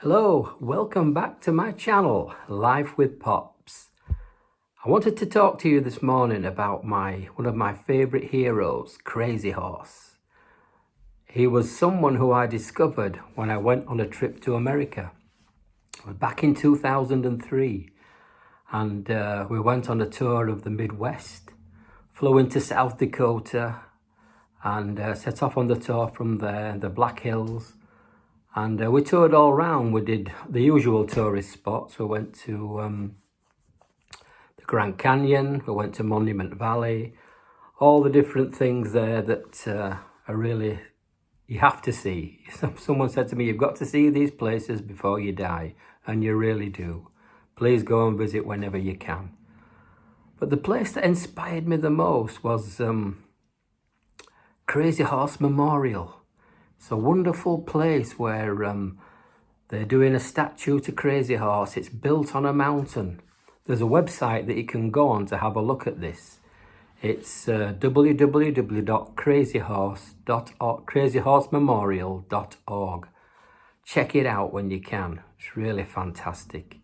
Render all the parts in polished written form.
Hello, welcome back to my channel, Life with Pops. I wanted to talk to you this morning about one of my favourite heroes, Crazy Horse. He was someone who I discovered when I went on a trip to America. It was back in 2003, and we went on a tour of the Midwest, flew into South Dakota, and set off on the tour from there, the Black Hills. And we toured all around. We did the usual tourist spots. We went to the Grand Canyon. We went to Monument Valley. All the different things there that are really, you have to see. Someone said to me, you've got to see these places before you die. And you really do. Please go and visit whenever you can. But the place that inspired me the most was Crazy Horse Memorial. It's a wonderful place where they're doing a statue to Crazy Horse. It's built on a mountain. There's a website that you can go on to have a look at this. It's crazyhorsememorial.org. Check it out when you can. It's really fantastic.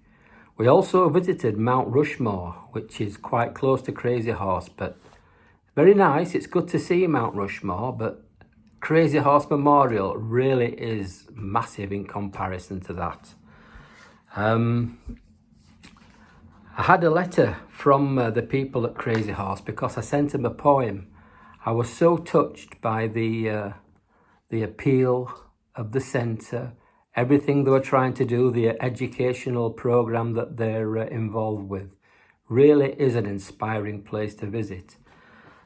We also visited Mount Rushmore, which is quite close to Crazy Horse, but very nice. It's good to see Mount Rushmore, but Crazy Horse Memorial really is massive in comparison to that. I had a letter from the people at Crazy Horse because I sent them a poem. I was so touched by the appeal of the centre, everything they were trying to do, the educational program that they're involved with. Really is an inspiring place to visit.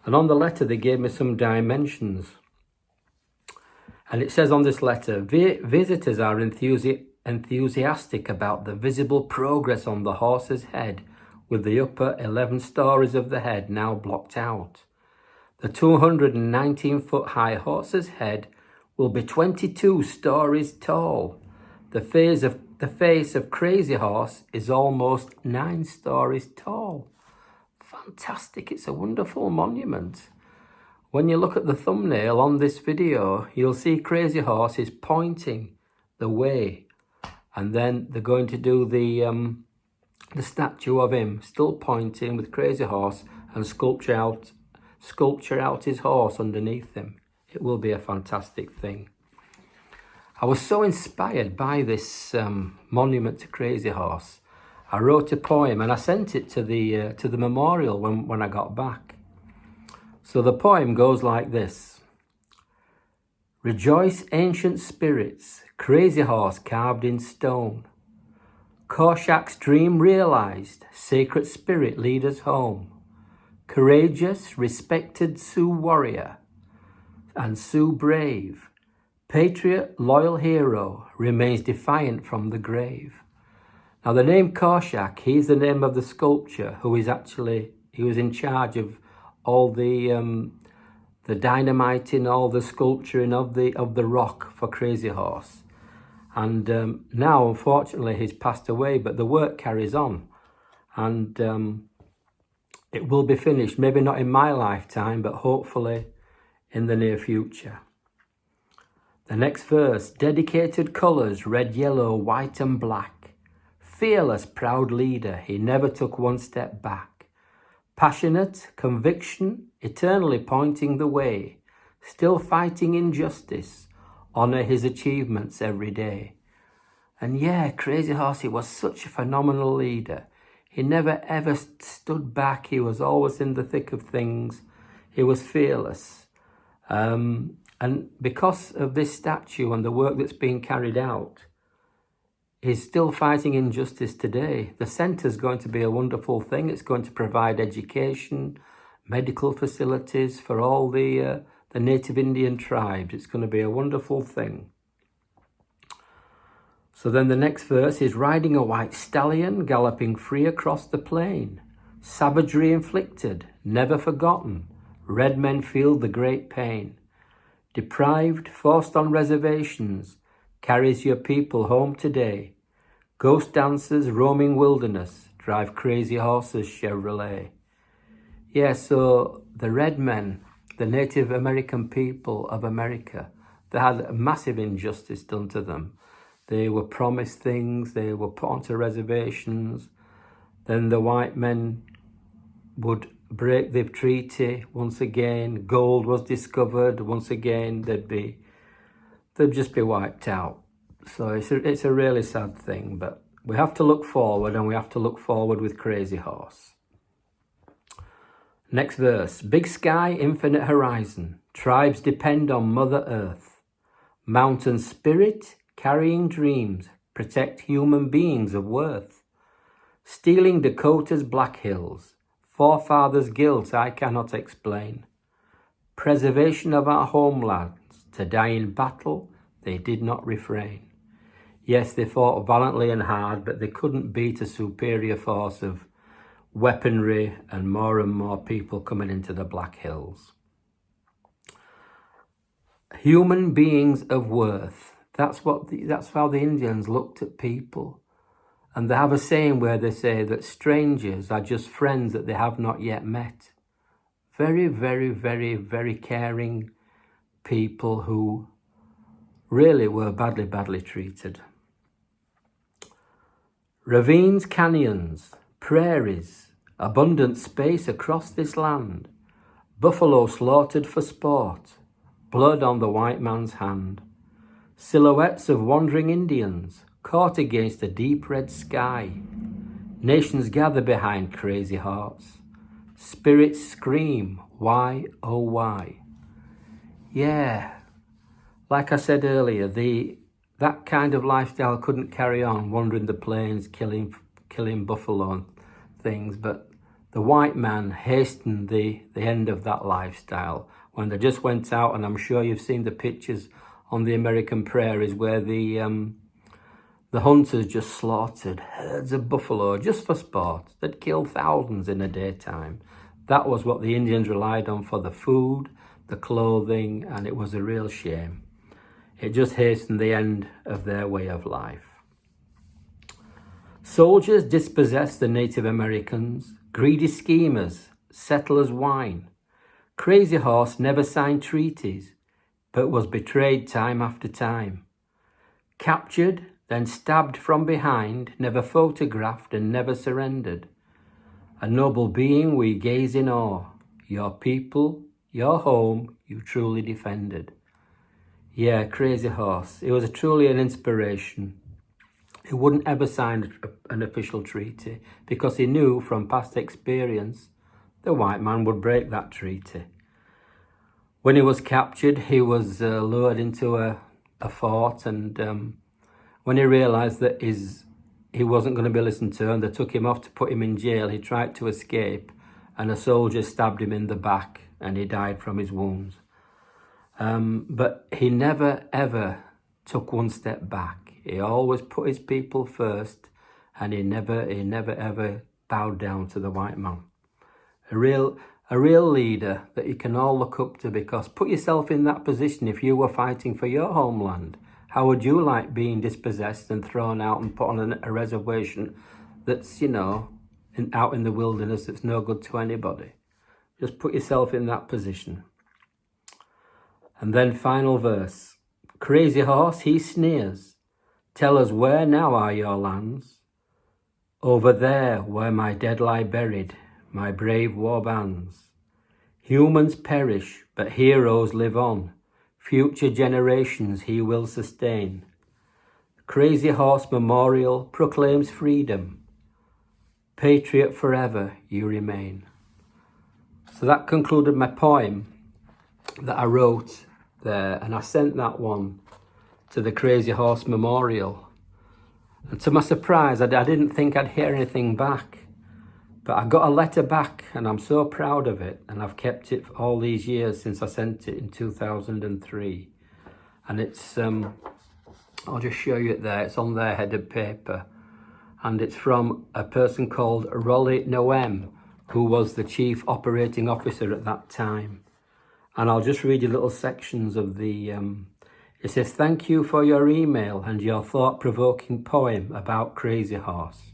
And on the letter they gave me some dimensions. And it says on this letter, visitors are enthusiastic about the visible progress on the horse's head, with the upper 11 stories of the head now blocked out. The 219-foot-high horse's head will be 22 stories tall. The face of Crazy Horse is almost 9 stories tall. Fantastic, it's a wonderful monument. When you look at the thumbnail on this video, you'll see Crazy Horse is pointing the way. And then they're going to do the statue of him still pointing with Crazy Horse and sculpture out his horse underneath him. It will be a fantastic thing. I was so inspired by this monument to Crazy Horse. I wrote a poem and I sent it to the memorial when I got back. So the poem goes like this. Rejoice, ancient spirits, Crazy Horse carved in stone. Korshak's dream realized, sacred spirit lead us home. Courageous, respected Sioux warrior and Sioux brave, patriot, loyal hero, remains defiant from the grave. Now the name Korshak, he's the name of the sculptor he was in charge of all the dynamiting, all the sculpturing of the rock for Crazy Horse. And now, unfortunately, he's passed away, but the work carries on. And it will be finished, maybe not in my lifetime, but hopefully in the near future. The next verse, dedicated colours, red, yellow, white and black. Fearless, proud leader, he never took one step back. Passionate, conviction, eternally pointing the way, still fighting injustice, honour his achievements every day. And yeah, Crazy Horse, he was such a phenomenal leader. He never ever stood back. He was always in the thick of things. He was fearless. And because of this statue and the work that's being carried out, he's still fighting injustice today. The centre is going to be a wonderful thing. It's going to provide education, medical facilities for all the native Indian tribes. It's going to be a wonderful thing. So then the next verse is riding a white stallion, galloping free across the plain. Savagery inflicted, never forgotten. Red men feel the great pain. Deprived, forced on reservations, carries your people home today. Ghost dancers roaming wilderness, drive Crazy Horses Chevrolet. Yeah, so the red men, the Native American people of America, they had a massive injustice done to them. They were promised things, they were put onto reservations. Then the white men would break the treaty once again. Gold was discovered once again. They'd just be wiped out. So it's a really sad thing, but we have to look forward, and we have to look forward with Crazy Horse. Next verse. Big sky, infinite horizon. Tribes depend on Mother Earth. Mountain spirit, carrying dreams, protect human beings of worth. Stealing Dakota's black hills, forefathers' guilt I cannot explain. Preservation of our homelands, to die in battle, they did not refrain. Yes, they fought valiantly and hard, but they couldn't beat a superior force of weaponry and more people coming into the Black Hills. Human beings of worth. That's how the Indians looked at people. And they have a saying where they say that strangers are just friends that they have not yet met. Very, very, very, very caring people who really were badly treated. Ravines, canyons, prairies, abundant space across this land. Buffalo slaughtered for sport, blood on the white man's hand. Silhouettes of wandering Indians, caught against a deep red sky. Nations gather behind Crazy Horse. Spirits scream, why, oh why? Yeah, like I said earlier, that kind of lifestyle couldn't carry on, wandering the plains, killing buffalo and things, but the white man hastened the end of that lifestyle when they just went out, and I'm sure you've seen the pictures on the American prairies where the hunters just slaughtered herds of buffalo just for sport. They'd kill thousands in a daytime. That was what the Indians relied on for the food, the clothing, and it was a real shame. It just hastened the end of their way of life. Soldiers dispossessed the Native Americans. Greedy schemers, settlers whine. Crazy Horse never signed treaties, but was betrayed time after time. Captured, then stabbed from behind, never photographed and never surrendered. A noble being we gaze in awe. Your people, your home, you truly defended. Yeah, Crazy Horse. He was truly an inspiration. He wouldn't ever sign an official treaty because he knew from past experience the white man would break that treaty. When he was captured, he was lured into a fort, and when he realised that he wasn't going to be listened to and they took him off to put him in jail, he tried to escape, and a soldier stabbed him in the back and he died from his wounds. But he never ever took one step back. He always put his people first, and he never ever bowed down to the white man. A real leader that you can all look up to, because put yourself in that position. If you were fighting for your homeland, how would you like being dispossessed and thrown out and put on a reservation that's, out in the wilderness that's no good to anybody? Just put yourself in that position. And then final verse. Crazy Horse, he sneers. Tell us where now are your lands? Over there where my dead lie buried, my brave war bands. Humans perish, but heroes live on. Future generations he will sustain. Crazy Horse Memorial proclaims freedom. Patriot forever you remain. So that concluded my poem that I wrote there, and I sent that one to the Crazy Horse Memorial. And to my surprise, I didn't think I'd hear anything back, but I got a letter back, and I'm so proud of it, and I've kept it all these years since I sent it in 2003. And it's, I'll just show you it there, it's on their headed paper, and it's from a person called Rolly Noem, who was the Chief Operating Officer at that time. And I'll just read you little sections of the, it says, thank you for your email and your thought-provoking poem about Crazy Horse.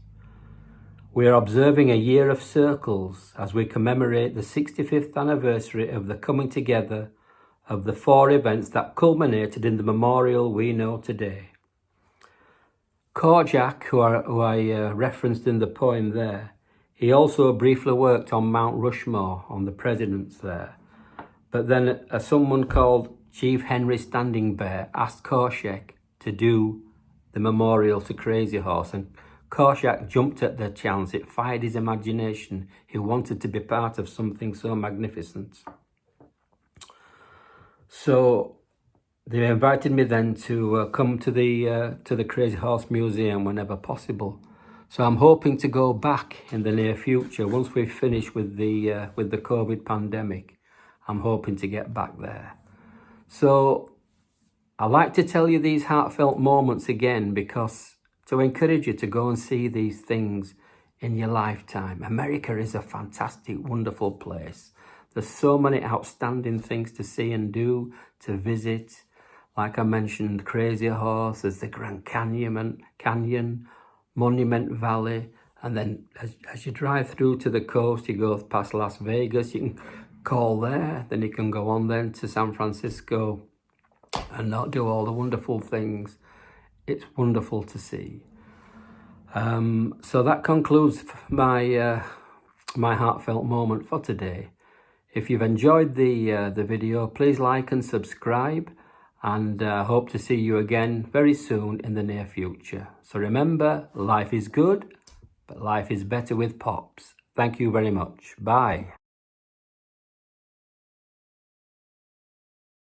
We are observing a year of circles as we commemorate the 65th anniversary of the coming together of the 4 events that culminated in the memorial we know today. Korczak, who I referenced in the poem there, he also briefly worked on Mount Rushmore, on the presidents there. But then someone called Chief Henry Standing Bear asked Korczak to do the memorial to Crazy Horse, and Korczak jumped at the chance. It fired his imagination. He wanted to be part of something so magnificent. So they invited me then to come to the Crazy Horse Museum whenever possible. So I'm hoping to go back in the near future once we've finished with the COVID pandemic. I'm hoping to get back there. So I like to tell you these heartfelt moments again because to encourage you to go and see these things in your lifetime. America is a fantastic, wonderful place. There's so many outstanding things to see and do, to visit. Like I mentioned, Crazy Horse, there's the Grand Canyon, Monument Valley, and then as you drive through to the coast, you go past Las Vegas, you can call there, then you can go on then to San Francisco and not do all the wonderful things. It's wonderful to see. So that concludes my my heartfelt moment for today. If you've enjoyed the video, please like and subscribe, and hope to see you again very soon in the near future. So remember, life is good, but life is better with Pops. Thank you very much. Bye.